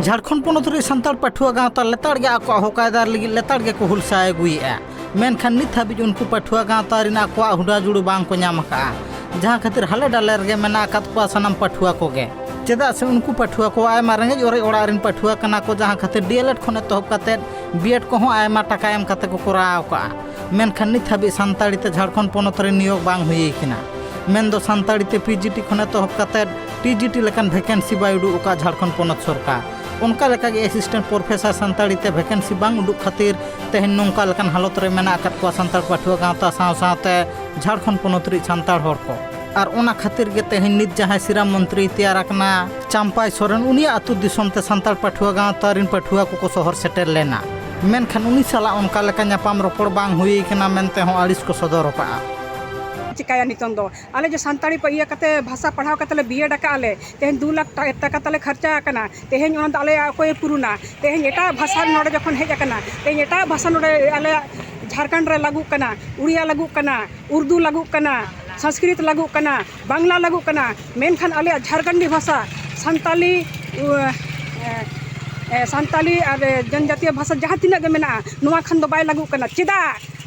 झारखंड पोनोत रे संताल पाठुआ गावता लेताड़ गे आको होकायदार लगी लेताड़ गे को हुलसाय गुइया मेनखान नित हाबिज उनको पाठुआ गावता रिना को हुडा जुड़ू बांग को नाम का जहां खातिर हाले डाले रे मेना कात को सनम पाठुआ को गे चेदा से उनको पाठुआ को आयमा रेंगेज ओरे ओड़ा रिन पाठुआ कना को जहां खातिर डीएलएड खने तहब काते बीएड को आयमा टाका एम काते को कोराव का मेनखान नित हाबि संताड़ी ते झारखंड पोनोत रे नियोग बांग हुई किना मेन दो संताड़ी ते पीजीटी खने तहब काते टीजीटी लेकान वैकेंसी बाय उडू ओका झारखंड पोनोत सरकार उनका लेका गे असिस्टेंट प्रोफेसर संताड़ी ते वैकेंसी बांग उडू खातिर तेहन नोंका लेकान हालत रे मेना आकात को संताल पाठुआ गावता साव सावते झारखंड पोनोत रे संताल हर को और ओना खातिर गे तेहन नित जहां सिराम मंत्री तैयार आकना चांपाई सोरेन उनी आतु दिसोम ते संताल पाठुआ गावता रिन पाठुआ को शहर सेटेर लेना मेनखान उनी साला उनका लेका न्यापाम रोपड़ बांग हुई कना मेनते हो आड़िस को सदर का चिकाया नितों दो आले जो संताड़ी पे कते भाषा पढ़ाव कते बीएड आले तेहन 2 लाख टाका तले खर्चा आकना तेहन आले कोई पुरुना तेहन एटा भाषा नोडे जखन हेज आकना तेहन एटा भाषा नोडे आले झारखंड रे लागू कना उड़िया लागू कना उर्दू लागू कना संस्कृत लागू कना बांग्ला लागू कना मेनखान आले झारखंडी भाषा संताली और जनजातीय भाषा जहाँ तीना गे मेना नुआ खान दो बाय लागू कना चेदा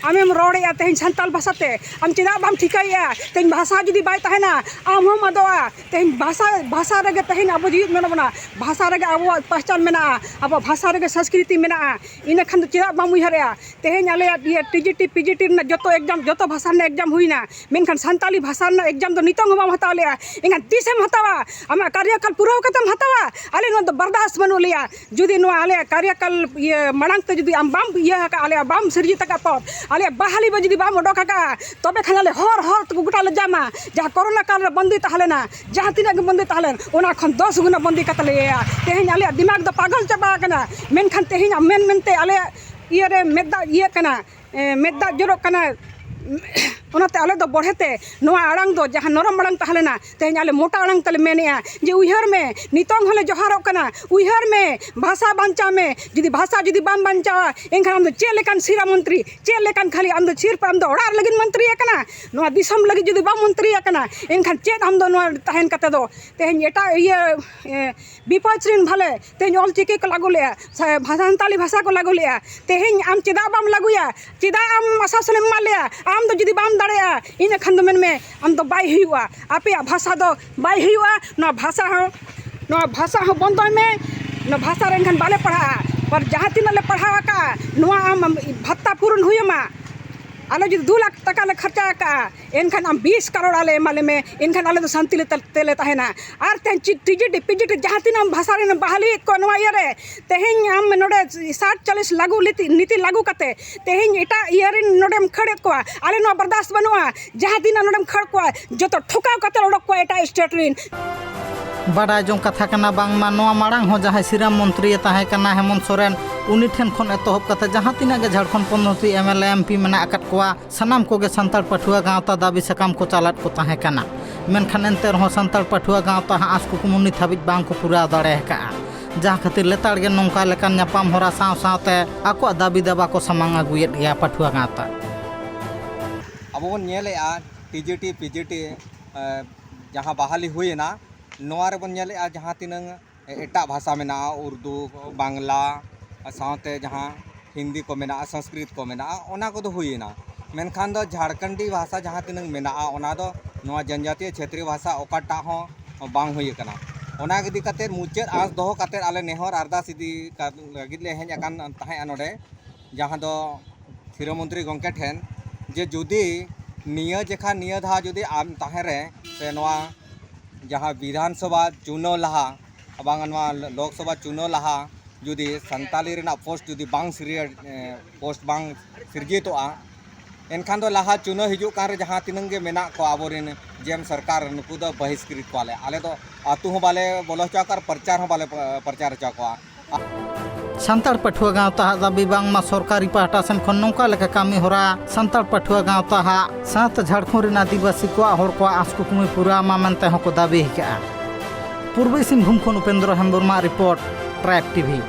आमेम रोड़े तेहन संताल भाषाते आम चेदा बाम ठिकाया तेहन भाषा जुदी बाय तहना आम हम अदोआ तेहन भाषा रेगे तेहन अब जीवित मेना भाषा रेगे अब पहचान मेना अब भाषा रेगे संस्कृति मेना इना खान चेदा बाम उयहारेया तेहन आले ये टीजीटी पीजीटी ना जतो एग्जाम जतो भाषा ने एग्जाम हुईना मेनखान संताली भाषा ना एग्जाम दो नितोंग बाम हताव लेया एंगान तीसेम हतावा आमा कार्यकाल पुराव कतम हतावा आले नो दो बर्दाश्त बनु लेया जुदी नो आले कार्यकाल ये मड़ांग ते जुदी आम बाम ये आले बाम सिरजी तक पद आले बहाली बजी बाम ओडोका तबे खान हर तो गोटा ले जामा जहाँ कोरोना काल बंदी तहलेना जहाँ तीना बंदी तहलेन ओना खन 10 गुना बंदी कतले तेहन आले दिमाग दो पागल चाबा कना मेनखान तेहन मेन मेनते आले ये रे मेदा ये कना मेदा जोरो कना ओनाते आले दो बढ़ेते नोआ आड़ांग दो जहाँ नरम आड़ांग तहलेना तेहन आले मोटा आड़ांग तले मेनेया जे उइहर में नितोंग हले जोहारो कना उइहर में भाषा बांचा में जुदी भाषा जुदी बाम बांचावा एनखान आम दो चे लेकान सिरा मंत्री चे लेकान खाली आम दो सिर पे आम दो ओड़ार लगिन मंत्री कना नोआ दिसम लगी जुदी बाम मंत्री कना एनखान चेद आम दो नोआ तहन कते दो तेहन एटा ये विपक्षरिन भाले तेहन ऑल चिकी को लागू लेया संताली भाषा को लागू लेया तेहन आम चेदा बाम लागूया चेदा आम आशासन मा लेया आम दो जुदी बाम दाड़ेया इन खान दो मेन में आम दो बाय हुआ आपे भाषा दो बाय हुआ ना भाषा हो बंद में ना भाषा रे खान बाले पढ़ा पर जहाँ तीन ले पढ़ावा का नोआ आम भत्ता पूर्ण हुईमा आले जो 2 लाख टका ले खर्चा का एनखान आम 20 करोड़ आले माले में एनखान आले तो शांति ले तेले तहना और तेहन टीजीटी पीजीटी जहाँ तीन आम भाषा रे बहाली को नोआ ये तेहन आम नोडे 60-40 लागू नीति लागू कते तेहन एटा ये नोडे खड़े को आले नोआ बर्दाश्त बनुआ जहाँ तीन नोडे खड़ को जो तो ठुकाव कते ओडक को एटा स्टेट रिन बाडा जों कथा कना बांगमा नोआ माड़ांग हो जहां सिराम मंत्री ताहे कना हेमंत सोरेन उनी ठेन खन एतहब कते जहां तीना गे झारखंड पोनोत एमएलए एमपी मेना आकात कोआ सनाम कोगे संताल पाठुआ गावता दाबी सकाम को चालात को ताहे कना मेनखान एनते रहो संताल पाठुआ गावता आस को कुमुनी थाबिज बांग को पूरा दाड़े का जहां खातिर लेताड़ गे नोंका लेकान न्यापाम होरा साव सावते आको दाबी दाबा को समांग आगुयेत गया पाठुआ गावता अब बन नेलेआ टीजीटी पीजीटी जहां बहाली हुईना नोआरे बन नेलेआ जहां तीनंग एटा भाषा मेना उर्दू बांग्ला साथे जहाँ हिंदी को मेना संस्कृत को मेना ओना को दो हुईना मेनखान दो झारखंडी भाषा जहाँ तीनंग मेना ओना दो नोआ जनजातीय क्षेत्रीय भाषा ओकाटा हो बांग हुई कना ओना इदी कते मुचाद आस दोहो कते आले नेहर अरदास इदी लगिद ले हेज आकान ताहे नोडे जहाँ दो सिरा मंत्री गंके ठेन जे जुदी निया जेखा निया धा जुदी आम ताहे रे से नोआ जहाँ विधानसभा चुनाव लहा बांग नोआ लोकसभा चुनाव लहा जुदी संताली रेना पोस्ट जुदी बांग पोस्ट बांग सिरजितोआ एनखान दो लहा चुनाव हिजू कार जहाँ तीनंग गे मेना को आबोरेन जेम सरकार नुकु दो बहिष्कृत कोआले आले दो आतु हो बाले बोलो चाकर प्रचार हो बाले प्रचार चाकोआ संताल पाठुआ गावता दाबी बांगमा सरकारी पाहटा सेन खन नोंका लेका कामी होरा संताल पाठुआ गावता सात झारखंड रेना आदिवासी को हर को आस को कुमी पूरा मा मेनते हको दाबी हिका पूर्वी सिंहभूम खन Upendra Hembrom report Tribe TV.